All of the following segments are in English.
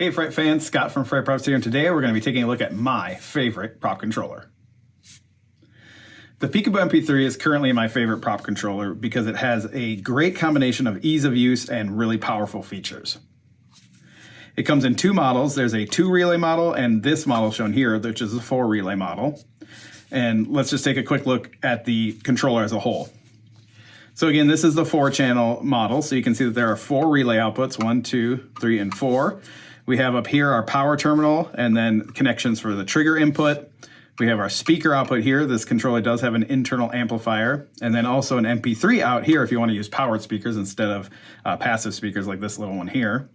Hey Fright fans, Scott from FrightProps here, and today we're going to be taking a look at my favorite prop controller. The PicoBoo MP3 is currently my favorite prop controller because it has a great combination of ease of use and really powerful features. It comes in two models. There's a 2 relay model and this model shown here, which is a 4 relay model. And let's just take a quick look at the controller as a whole. So again, this is the 4-channel model, so you can see that there are 4 relay outputs, 1, 2, 3, and 4. We have up here our power terminal and then connections for the trigger input. We have our speaker output here. This controller does have an internal amplifier, and then also an MP3 out here if you want to use powered speakers instead of passive speakers like this little one here.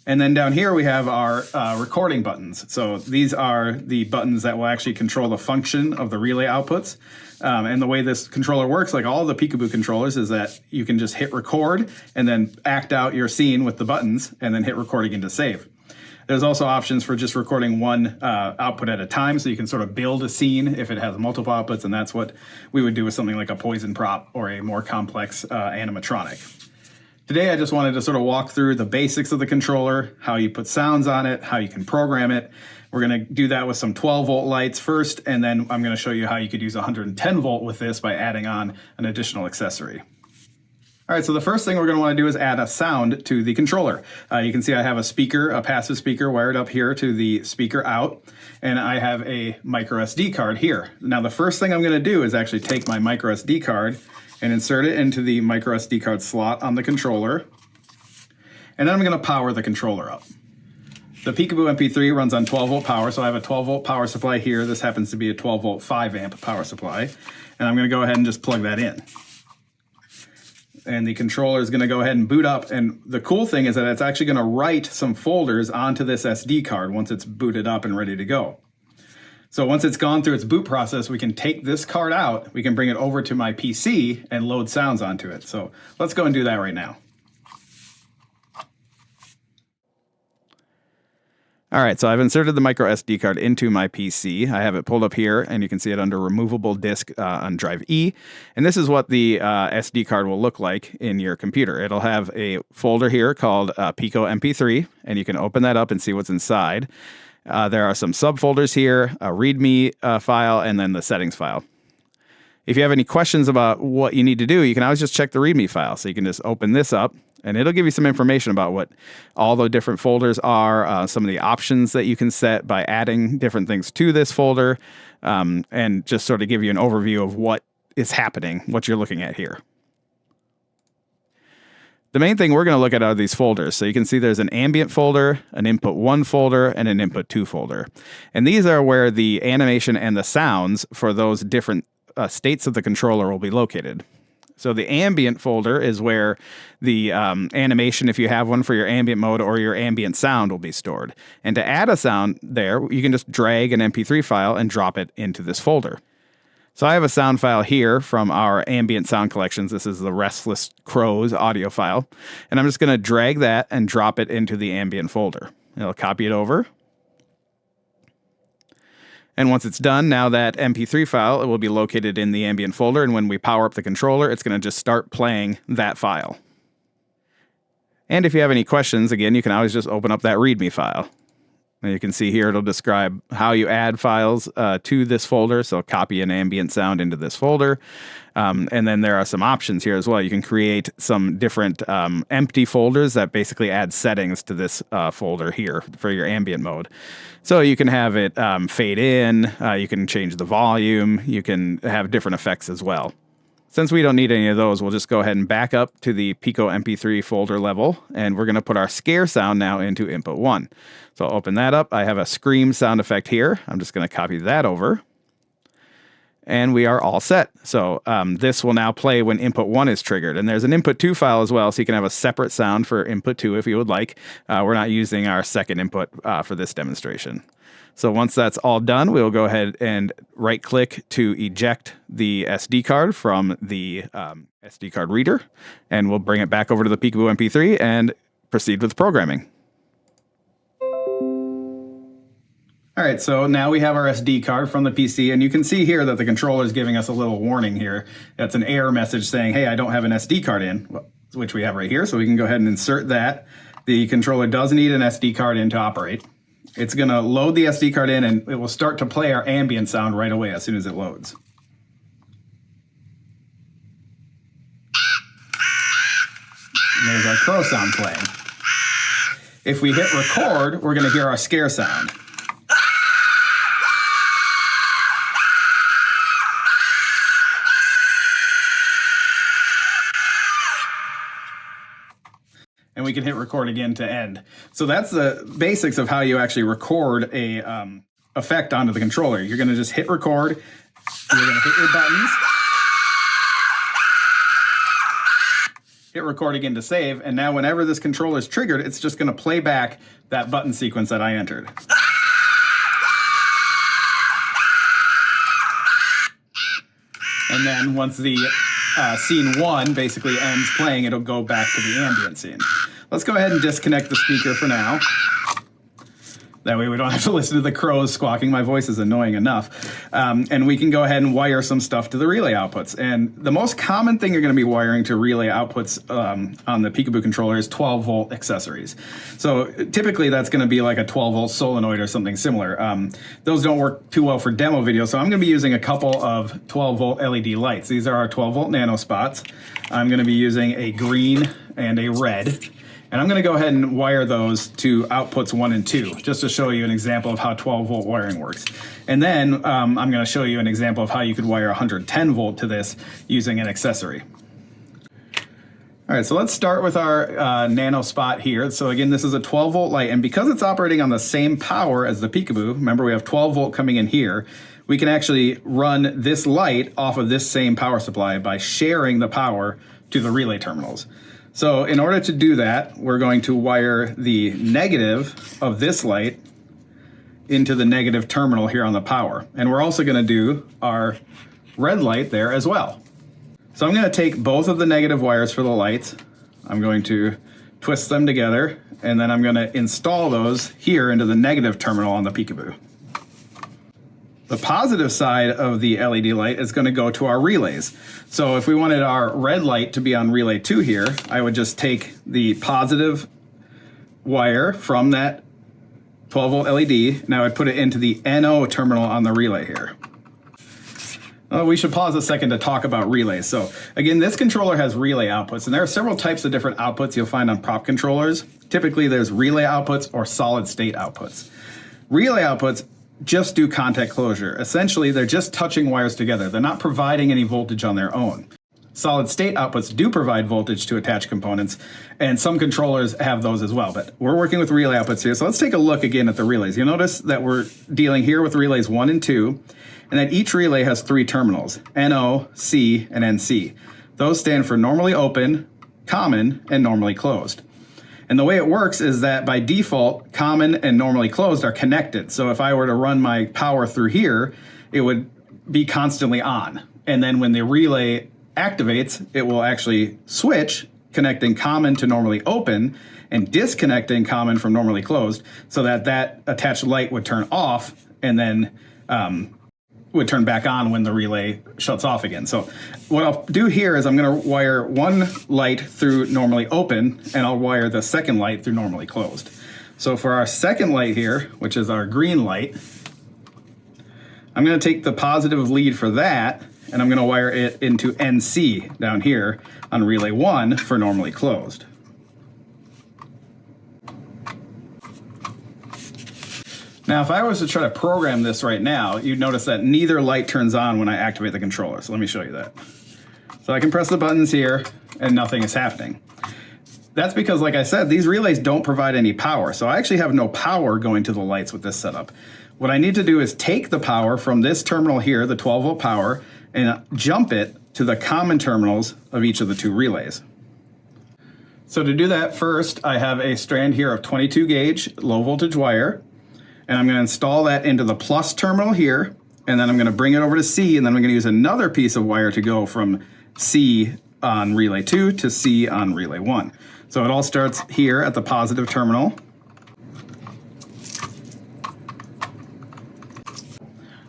And then down here we have our recording buttons. So these are the buttons that will actually control the function of the relay outputs. And the way this controller works, like all the PicoBoo controllers, is that you can just hit record and then act out your scene with the buttons and then hit record again to save. There's also options for just recording one output at a time, so you can sort of build a scene if it has multiple outputs, and that's what we would do with something like a poison prop or a more complex animatronic. Today I just wanted to sort of walk through the basics of the controller, how you put sounds on it, how you can program it. We're going to do that with some 12-volt lights first, and then I'm going to show you how you could use 110-volt with this by adding on an additional accessory. All right, so the first thing we're going to want to do is add a sound to the controller. You can see I have a speaker, a passive speaker wired up here to the speaker out, and I have a micro SD card here. Now the first thing I'm going to do is actually take my micro SD card and insert it into the micro SD card slot on the controller, and then I'm going to power the controller up. The PicoBoo MP3 runs on 12-volt power, so I have a 12-volt power supply here. This happens to be a 12-volt 5-amp power supply, and I'm going to go ahead and just plug that in. And the controller is going to go ahead and boot up, and the cool thing is that it's actually going to write some folders onto this SD card once it's booted up and ready to go. So once it's gone through its boot process, we can take this card out, we can bring it over to my PC and load sounds onto it. So let's go and do that right now. All right, so I've inserted the micro SD card into my PC. I have it pulled up here, and you can see it under removable disk on drive E. And this is what the SD card will look like in your computer. It'll have a folder here called Pico MP3, and you can open that up and see what's inside. There are some subfolders here, a README file, and then the settings file. If you have any questions about what you need to do, you can always just check the README file. So you can just open this up, and it'll give you some information about what all the different folders are, some of the options that you can set by adding different things to this folder, and just sort of give you an overview of what is happening, what you're looking at here. The main thing we're going to look at are these folders. So you can see there's an Ambient folder, an Input 1 folder, and an Input 2 folder. And these are where the animation and the sounds for those different states of the controller will be located. So the Ambient folder is where the animation, if you have one for your ambient mode or your ambient sound, will be stored. And to add a sound there, you can just drag an MP3 file and drop it into this folder. So I have a sound file here from our ambient sound collections. This is the Restless Crows audio file. And I'm just going to drag that and drop it into the ambient folder. It'll copy it over. And once it's done, now that MP3 file, it will be located in the ambient folder. And when we power up the controller, it's going to just start playing that file. And if you have any questions, again, you can always just open up that README file. And you can see here it'll describe how you add files to this folder. So copy an ambient sound into this folder. And then there are some options here as well. You can create some different empty folders that basically add settings to this folder here for your ambient mode. So you can have it fade in, you can change the volume, you can have different effects as well. Since we don't need any of those, we'll just go ahead and back up to the Pico MP3 folder level, and we're going to put our scare sound now into Input 1. So I'll open that up. I have a scream sound effect here. I'm just going to copy that over. And we are all set. So this will now play when Input 1 is triggered. And there's an Input 2 file as well, so you can have a separate sound for Input 2 if you would like. We're not using our second input for this demonstration. So once that's all done, we'll go ahead and right-click to eject the SD card from the SD card reader, and we'll bring it back over to the PicoBoo MP3 and proceed with programming. All right, so now we have our SD card from the PC, and you can see here that the controller is giving us a little warning here. That's an error message saying, hey, I don't have an SD card in, which we have right here. So we can go ahead and insert that The controller does need an SD card in to operate. It's going to load the SD card in, and it will start to play our ambient sound right away as soon as it loads. And there's our crow sound playing. If we hit record, we're going to hear our scare sound. And we can hit record again to end. So that's the basics of how you actually record a effect onto the controller. You're going to just hit record. You're going to hit your buttons. Hit record again to save. And now whenever this controller is triggered, it's just going to play back that button sequence that I entered. And then once the scene 1 basically ends playing, it'll go back to the ambient scene. Let's go ahead and disconnect the speaker for now. That way we don't have to listen to the crows squawking. My voice is annoying enough. And we can go ahead and wire some stuff to the relay outputs. And the most common thing you're going to be wiring to relay outputs on the PicoBoo controller is 12-volt accessories. So typically that's going to be like a 12-volt solenoid or something similar. Those don't work too well for demo video, so I'm going to be using a couple of 12-volt LED lights. These are our 12-volt nano spots. I'm going to be using a green and a red. And I'm going to go ahead and wire those to outputs 1 and 2, just to show you an example of how 12-volt wiring works. And then I'm going to show you an example of how you could wire 110 volt to this using an accessory. All right, so let's start with our nano spot here. So again, this is a 12-volt light, and because it's operating on the same power as the PicoBoo, remember we have 12 volt coming in here, we can actually run this light off of this same power supply by sharing the power to the relay terminals. So in order to do that, we're going to wire the negative of this light into the negative terminal here on the power. And we're also going to do our red light there as well. So I'm going to take both of the negative wires for the lights. I'm going to twist them together, and then I'm going to install those here into the negative terminal on the PicoBoo. The positive side of the LED light is going to go to our relays. So if we wanted our red light to be on relay 2 here, I would just take the positive wire from that 12-volt LED, and I would put it into the NO terminal on the relay here. We should pause a second to talk about relays. So again, this controller has relay outputs, and there are several types of different outputs you'll find on prop controllers. Typically there's relay outputs or solid state outputs. Relay outputs just do contact closure. Essentially, they're just touching wires together. They're not providing any voltage on their own. Solid state outputs do provide voltage to attach components, and some controllers have those as well, but we're working with relay outputs here. So let's take a look again at the relays. You'll notice that we're dealing here with relays 1 and 2, and that each relay has 3 terminals, NO, C, and NC. Those stand for normally open, common, and normally closed. And the way it works is that by default, common and normally closed are connected. So if I were to run my power through here, it would be constantly on. And then when the relay activates, it will actually switch, connecting common to normally open and disconnecting common from normally closed, so that that attached light would turn off and then would turn back on when the relay shuts off again. So what I'll do here is I'm going to wire one light through normally open, and I'll wire the second light through normally closed. So for our second light here, which is our green light, I'm going to take the positive lead for that, and I'm going to wire it into NC down here on relay 1 for normally closed. Now, if I was to try to program this right now, you'd notice that neither light turns on when I activate the controller. So let me show you that. So I can press the buttons here and nothing is happening. That's because, like I said, these relays don't provide any power. So I actually have no power going to the lights with this setup. What I need to do is take the power from this terminal here, the 12-volt power, and jump it to the common terminals of each of the 2 relays. So to do that, first I have a strand here of 22 gauge low voltage wire. And I'm going to install that into the plus terminal here, and then I'm going to bring it over to C, and then I'm going to use another piece of wire to go from C on relay 2 to C on relay 1. So it all starts here at the positive terminal.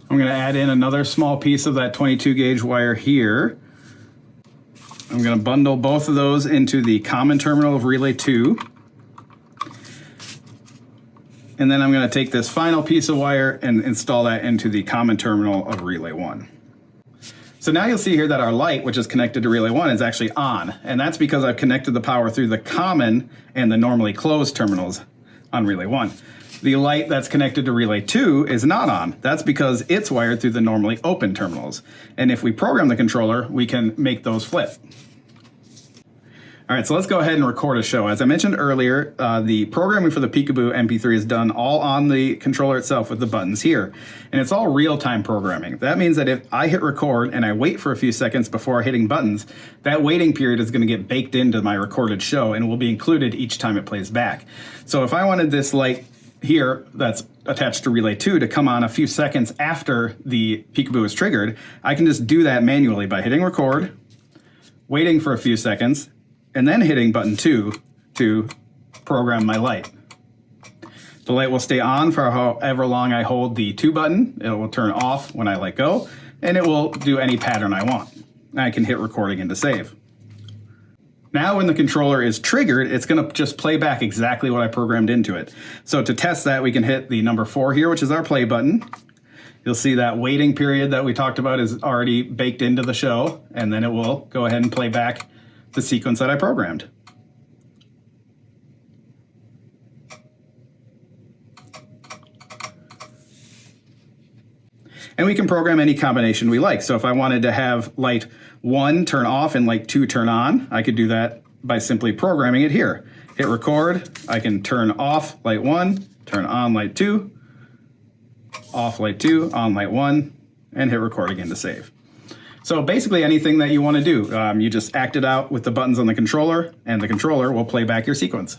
I'm going to add in another small piece of that 22 gauge wire here. I'm going to bundle both of those into the common terminal of relay 2. And then I'm going to take this final piece of wire and install that into the common terminal of relay 1. So now you'll see here that our light, which is connected to relay 1, is actually on. And that's because I've connected the power through the common and the normally closed terminals on relay 1. The light that's connected to relay 2 is not on. That's because it's wired through the normally open terminals. And if we program the controller, we can make those flip. All right, so let's go ahead and record a show. As I mentioned earlier, the programming for the PicoBoo MP3 is done all on the controller itself with the buttons here. And it's all real-time programming. That means that if I hit record and I wait for a few seconds before hitting buttons, that waiting period is going to get baked into my recorded show and will be included each time it plays back. So if I wanted this light here that's attached to relay 2 to come on a few seconds after the PicoBoo is triggered, I can just do that manually by hitting record, waiting for a few seconds, and then hitting button 2 to program my light. The light will stay on for however long I hold the 2 button. It will turn off when I let go, and it will do any pattern I want. I can hit record again to save. Now when the controller is triggered, it's going to just play back exactly what I programmed into it. So to test that, we can hit the number 4 here, which is our play button. You'll see that waiting period that we talked about is already baked into the show, and then it will go ahead and play back the sequence that I programmed. And we can program any combination we like. So if I wanted to have light 1 turn off and light 2 turn on, I could do that by simply programming it here. Hit record, I can turn off light 1, turn on light 2, off light 2, on light 1, and hit record again to save. So basically anything that you want to do, you just act it out with the buttons on the controller, and the controller will play back your sequence.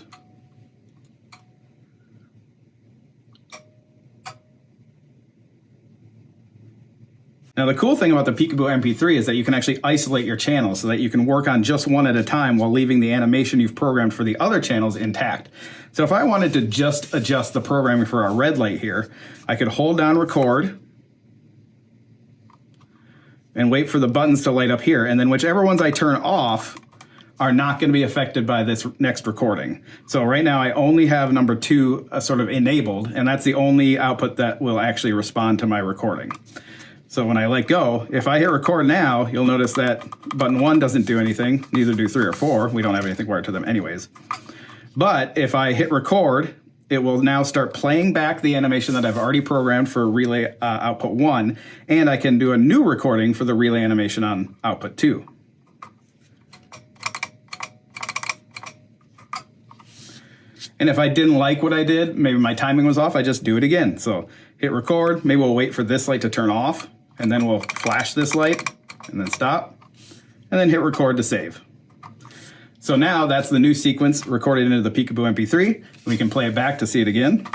Now the cool thing about the PicoBoo MP3 is that you can actually isolate your channels so that you can work on just one at a time while leaving the animation you've programmed for the other channels intact. So if I wanted to just adjust the programming for our red light here, I could hold down record and wait for the buttons to light up here, and then whichever ones I turn off are not going to be affected by this next recording. So right now I only have number 2 sort of enabled, and that's the only output that will actually respond to my recording. So when I let go, if I hit record now, you'll notice that button 1 doesn't do anything, neither do 3 or 4. We don't have anything wired to them anyways. But if I hit record, it will now start playing back the animation that I've already programmed for relay output 1, and I can do a new recording for the relay animation on output 2. And if I didn't like what I did, maybe my timing was off, I just do it again. So hit record, maybe we'll wait for this light to turn off, and then we'll flash this light, and then stop, and then hit record to save. So now that's the new sequence recorded into the PicoBoo MP3. We can play it back to see it again.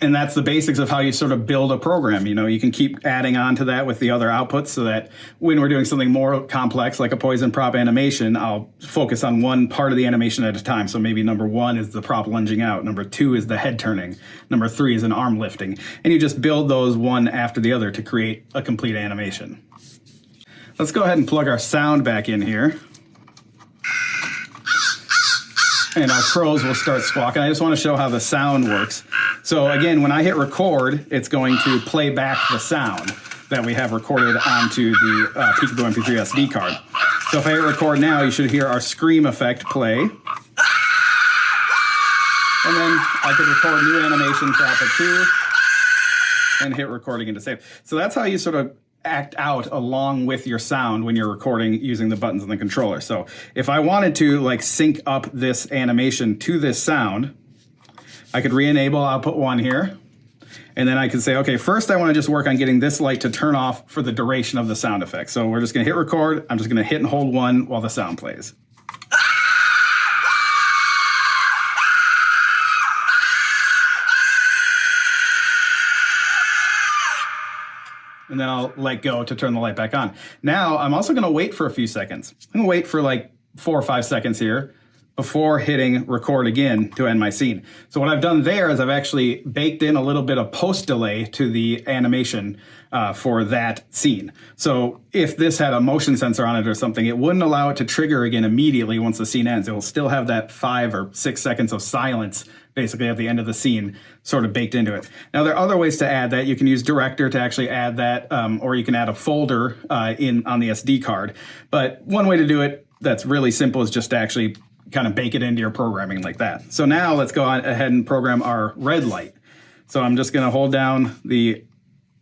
And that's the basics of how you sort of build a program. You know, you can keep adding on to that with the other outputs so that when we're doing something more complex like a poison prop animation, I'll focus on one part of the animation at a time. So maybe number 1 is the prop lunging out. Number 2 is the head turning. Number 3 is an arm lifting. And you just build those one after the other to create a complete animation. Let's go ahead and plug our sound back in here. And our crows will start squawking. I just want to show how the sound works. So again, when I hit record, it's going to play back the sound that we have recorded onto the PicoBoo MP3 SD card. So if I hit record now, you should hear our scream effect play. And then I could record new animation for output 2 and hit record again to save. So that's how you sort of act out along with your sound when you're recording using the buttons on the controller. So if I wanted to like sync up this animation to this sound, I could re-enable output 1 here, and then I could say, okay, first I want to just work on getting this light to turn off for the duration of the sound effect. So we're just going to hit record. I'm just going to hit and hold 1 while the sound plays. And then I'll let go to turn the light back on. Now I'm also going to wait for a few seconds. I'm going to wait for like 4 or 5 seconds here. before hitting record again to end my scene. So what I've done there is I've actually baked in a little bit of post delay to the animation for that scene. So if this had a motion sensor on it or something, it wouldn't allow it to trigger again immediately once the scene ends. It will still have that 5 or 6 seconds of silence basically at the end of the scene sort of baked into it. Now there are other ways to add that. You can use Director to actually add that, or you can add a folder on the SD card. But one way to do it that's really simple is just to actually kind of bake it into your programming like that. So now let's go ahead and program our red light. So I'm just going to hold down the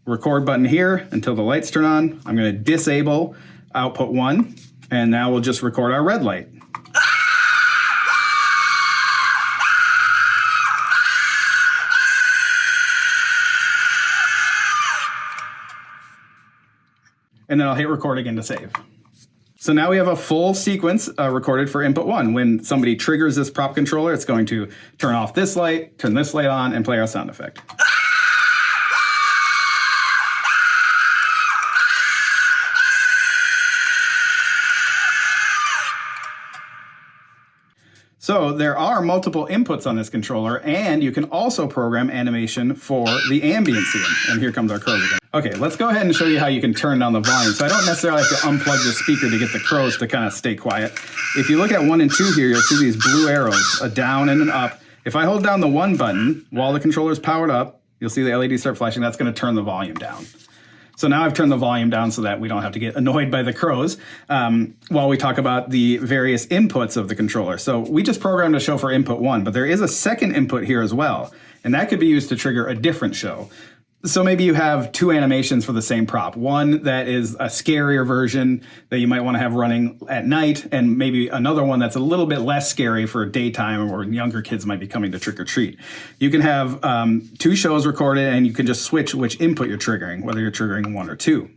record button here until the lights turn on. I'm going to disable output 1, and now we'll just record our red light. And then I'll hit record again to save. So now we have a full sequence recorded for input 1. When somebody triggers this prop controller, it's going to turn off this light, turn this light on, and play our sound effect. So there are multiple inputs on this controller, and you can also program animation for the ambient scene. And here comes our crows again. Okay, let's go ahead and show you how you can turn down the volume. So I don't necessarily have to unplug the speaker to get the crows to kind of stay quiet. If you look at 1 and 2 here, you'll see these blue arrows, a down and an up. If I hold down the 1 button while the controller is powered up, you'll see the LEDs start flashing. That's going to turn the volume down. So now I've turned the volume down so that we don't have to get annoyed by the crows while we talk about the various inputs of the controller. So we just programmed a show for input 1, but there is a second input here as well, and that could be used to trigger a different show. So maybe you have 2 animations for the same prop. One that is a scarier version that you might want to have running at night, and maybe another one that's a little bit less scary for daytime or younger kids might be coming to trick or treat. You can have 2 shows recorded, and you can just switch which input you're triggering, whether you're triggering 1 or 2.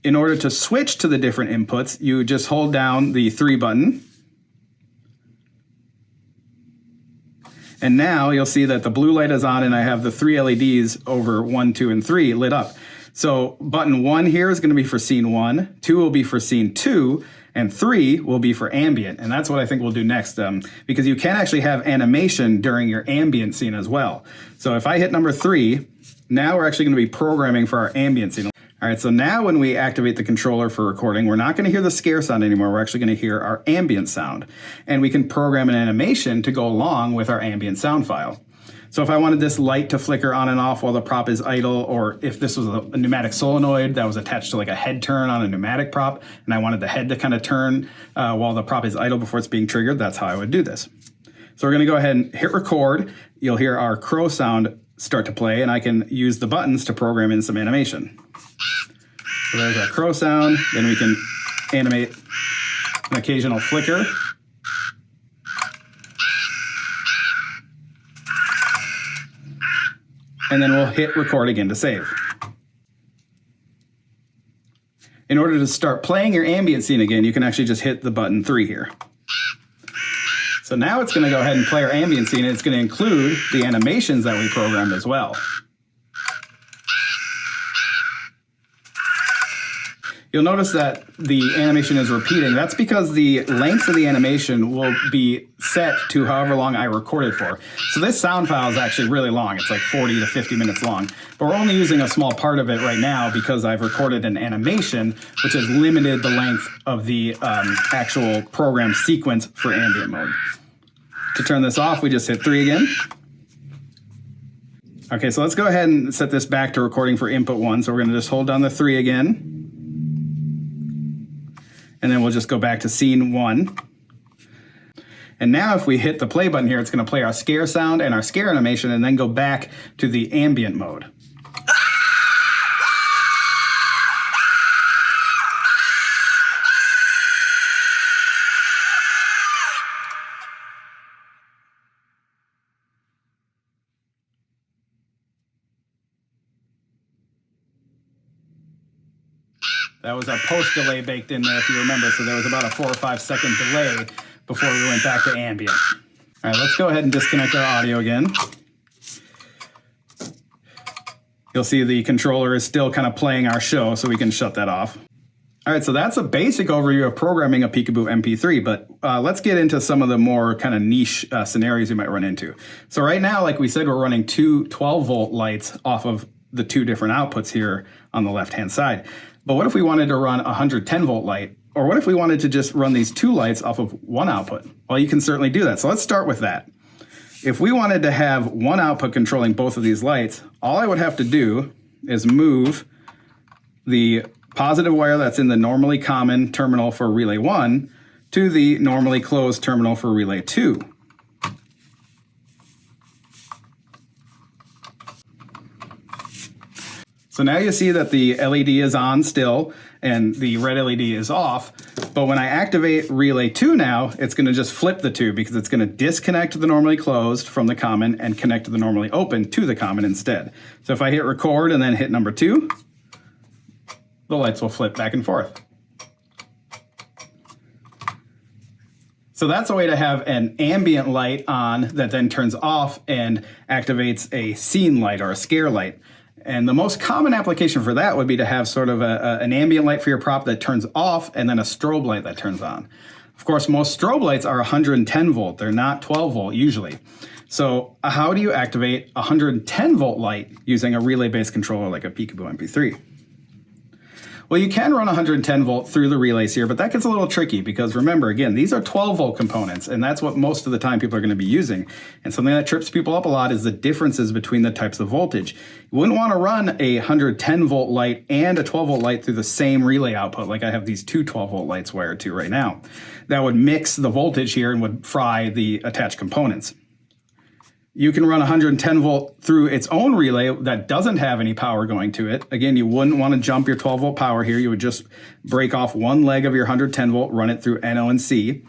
In order to switch to the different inputs, you just hold down the 3 button. And now you'll see that the blue light is on and I have the 3 LEDs over 1, 2, and 3 lit up. So button 1 here is going to be for scene 1, 2 will be for scene 2, and 3 will be for ambient. And that's what I think we'll do next, because you can actually have animation during your ambient scene as well. So if I hit number 3, now we're actually going to be programming for our ambient scene. All right, so now when we activate the controller for recording, we're not going to hear the scare sound anymore. We're actually going to hear our ambient sound. And we can program an animation to go along with our ambient sound file. So if I wanted this light to flicker on and off while the prop is idle, or if this was a pneumatic solenoid that was attached to like a head turn on a pneumatic prop, and I wanted the head to kind of turn while the prop is idle before it's being triggered, that's how I would do this. So we're going to go ahead and hit record. You'll hear our crow sound start to play, and I can use the buttons to program in some animation. So there's our crow sound. Then we can animate an occasional flicker. And then we'll hit record again to save. In order to start playing your ambient scene again, you can actually just hit the button 3 here. So now it's going to go ahead and play our ambient scene, and it's going to include the animations that we programmed as well. You'll notice that the animation is repeating. That's because the length of the animation will be set to however long I recorded for. So this sound file is actually really long. It's like 40 to 50 minutes long. But we're only using a small part of it right now because I've recorded an animation, which has limited the length of the actual program sequence for ambient mode. To turn this off, we just hit 3 again. Okay, so let's go ahead and set this back to recording for input 1. So we're going to just hold down the 3 again. And then we'll just go back to scene 1. And now if we hit the play button here, it's going to play our scare sound and our scare animation and then go back to the ambient mode. That was our post delay baked in there, if you remember. So there was about a 4 or 5 second delay before we went back to ambient. All right, let's go ahead and disconnect our audio again. You'll see the controller is still kind of playing our show, so we can shut that off. All right, so that's a basic overview of programming a PicoBoo MP3, but let's get into some of the more kind of niche scenarios you might run into. So right now, like we said, we're running two 12-volt lights off of the two different outputs here on the left-hand side. But what if we wanted to run a 110-volt light? Or what if we wanted to just run these two lights off of one output? Well, you can certainly do that. So let's start with that. If we wanted to have one output controlling both of these lights, all I would have to do is move the positive wire that's in the normally common terminal for relay 1 to the normally closed terminal for relay 2. So now you see that the LED is on still and the red LED is off, but when I activate relay 2 now, it's going to just flip the two because it's going to disconnect the normally closed from the common and connect the normally open to the common instead. So if I hit record and then hit number 2, the lights will flip back and forth. So that's a way to have an ambient light on that then turns off and activates a scene light or a scare light. And the most common application for that would be to have sort of an ambient light for your prop that turns off and then a strobe light that turns on. Of course, most strobe lights are 110 volt. They're not 12 volt usually. So how do you activate a 110 volt light using a relay-based controller like a PicoBoo MP3? Well, you can run 110 volt through the relays here, but that gets a little tricky because remember, again, these are 12 volt components, and that's what most of the time people are going to be using. And something that trips people up a lot is the differences between the types of voltage. You wouldn't want to run a 110 volt light and a 12 volt light through the same relay output like I have these two 12 volt lights wired to right now. That would mix the voltage here and would fry the attached components. You can run 110 volt through its own relay that doesn't have any power going to it. Again, you wouldn't want to jump your 12 volt power here. You would just break off one leg of your 110 volt, run it through NO and C.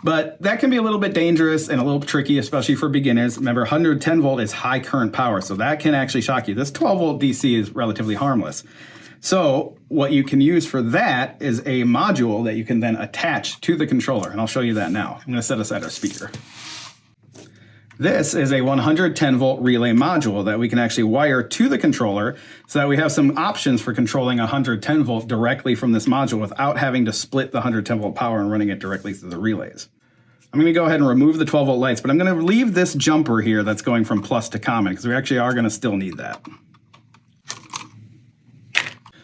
But that can be a little bit dangerous and a little tricky, especially for beginners. Remember, 110 volt is high current power, so that can actually shock you. This 12 volt DC is relatively harmless. So what you can use for that is a module that you can then attach to the controller, and I'll show you that now. I'm going to set aside our speaker. This is a 110 volt relay module that we can actually wire to the controller so that we have some options for controlling 110 volt directly from this module without having to split the 110 volt power and running it directly through the relays. I'm going to go ahead and remove the 12 volt lights, but I'm going to leave this jumper here that's going from plus to common because we actually are going to still need that.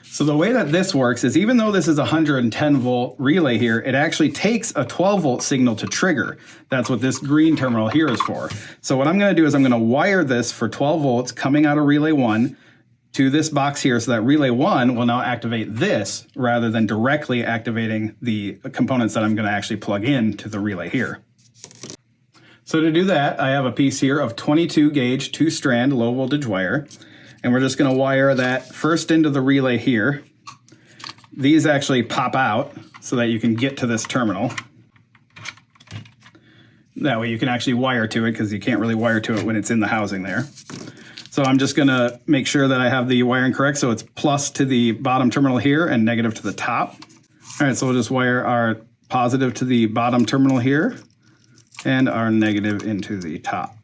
So the way that this works is even though this is a 110 volt relay here, it actually takes a 12 volt signal to trigger. That's what this green terminal here is for. So what I'm going to do is I'm going to wire this for 12 volts coming out of relay 1 to this box here so that relay 1 will now activate this rather than directly activating the components that I'm going to actually plug in to the relay here. So to do that, I have a piece here of 22 gauge 2-strand low voltage wire. And we're just going to wire that first into the relay here. These actually pop out so that you can get to this terminal. That way you can actually wire to it because you can't really wire to it when it's in the housing there. So I'm just going to make sure that I have the wiring correct. So it's plus to the bottom terminal here and negative to the top. All right, so we'll just wire our positive to the bottom terminal here and our negative into the top.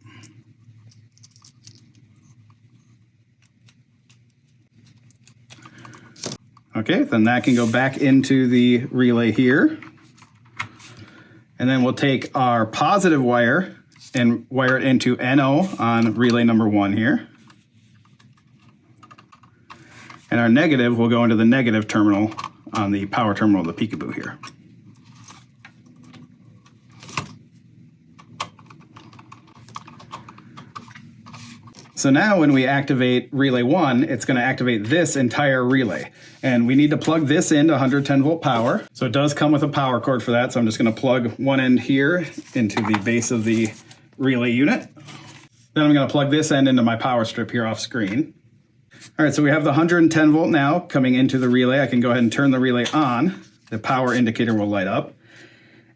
Okay, then that can go back into the relay here. And then we'll take our positive wire and wire it into NO on relay number 1 here. And our negative will go into the negative terminal on the power terminal of the PicoBoo here. So now when we activate relay 1, it's going to activate this entire relay. And we need to plug this into 110 volt power. So it does come with a power cord for that. So I'm just going to plug one end here into the base of the relay unit. Then I'm going to plug this end into my power strip here off screen. All right, so we have the 110 volt now coming into the relay. I can go ahead and turn the relay on. The power indicator will light up.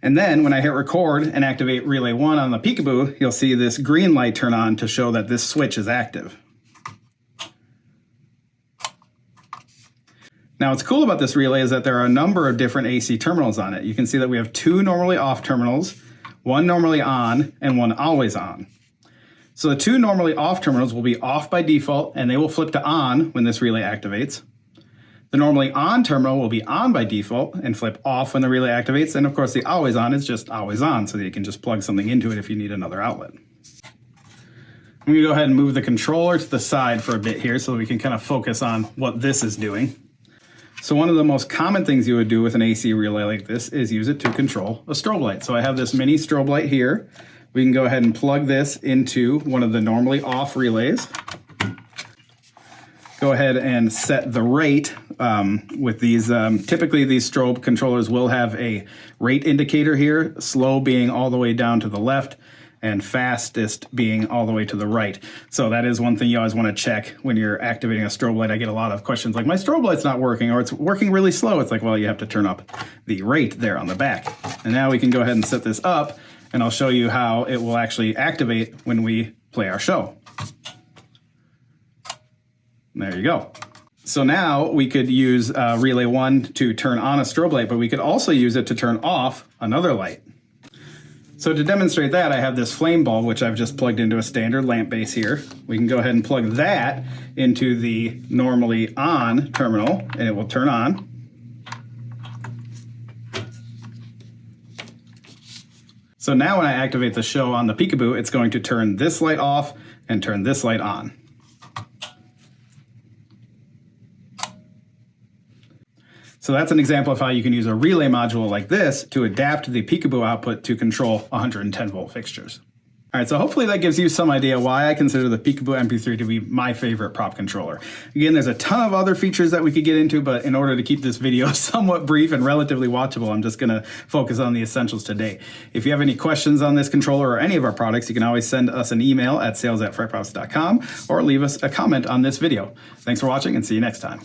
And then when I hit record and activate relay 1 on the PicoBoo, you'll see this green light turn on to show that this switch is active. Now what's cool about this relay is that there are a number of different AC terminals on it. You can see that we have 2 normally off terminals, 1 normally on, and 1 always on. So the 2 normally off terminals will be off by default and they will flip to on when this relay activates. The normally on terminal will be on by default and flip off when the relay activates. And of course the always on is just always on, so that you can just plug something into it if you need another outlet. I'm gonna go ahead and move the controller to the side for a bit here so that we can kind of focus on what this is doing. So one of the most common things you would do with an AC relay like this is use it to control a strobe light. So I have this mini strobe light here. We can go ahead and plug this into one of the normally off relays. Go ahead and set the rate with these. Typically these strobe controllers will have a rate indicator here, slow being all the way down to the left and fastest being all the way to the right. So that is one thing you always want to check when you're activating a strobe light. I get a lot of questions like, my strobe light's not working, or it's working really slow. It's like, well, you have to turn up the rate there on the back. And now we can go ahead and set this up, and I'll show you how it will actually activate when we play our show. There you go. So now we could use relay 1 to turn on a strobe light, but we could also use it to turn off another light. So to demonstrate that, I have this flame bulb, which I've just plugged into a standard lamp base here. We can go ahead and plug that into the normally on terminal, and it will turn on. So now when I activate the show on the PicoBoo, it's going to turn this light off and turn this light on. So that's an example of how you can use a relay module like this to adapt the PicoBoo output to control 110 volt fixtures. All right, so hopefully that gives you some idea why I consider the PicoBoo MP3 to be my favorite prop controller. Again, there's a ton of other features that we could get into, but in order to keep this video somewhat brief and relatively watchable, I'm just gonna focus on the essentials today. If you have any questions on this controller or any of our products, you can always send us an email at sales@frightprops.com or leave us a comment on this video. Thanks for watching and see you next time.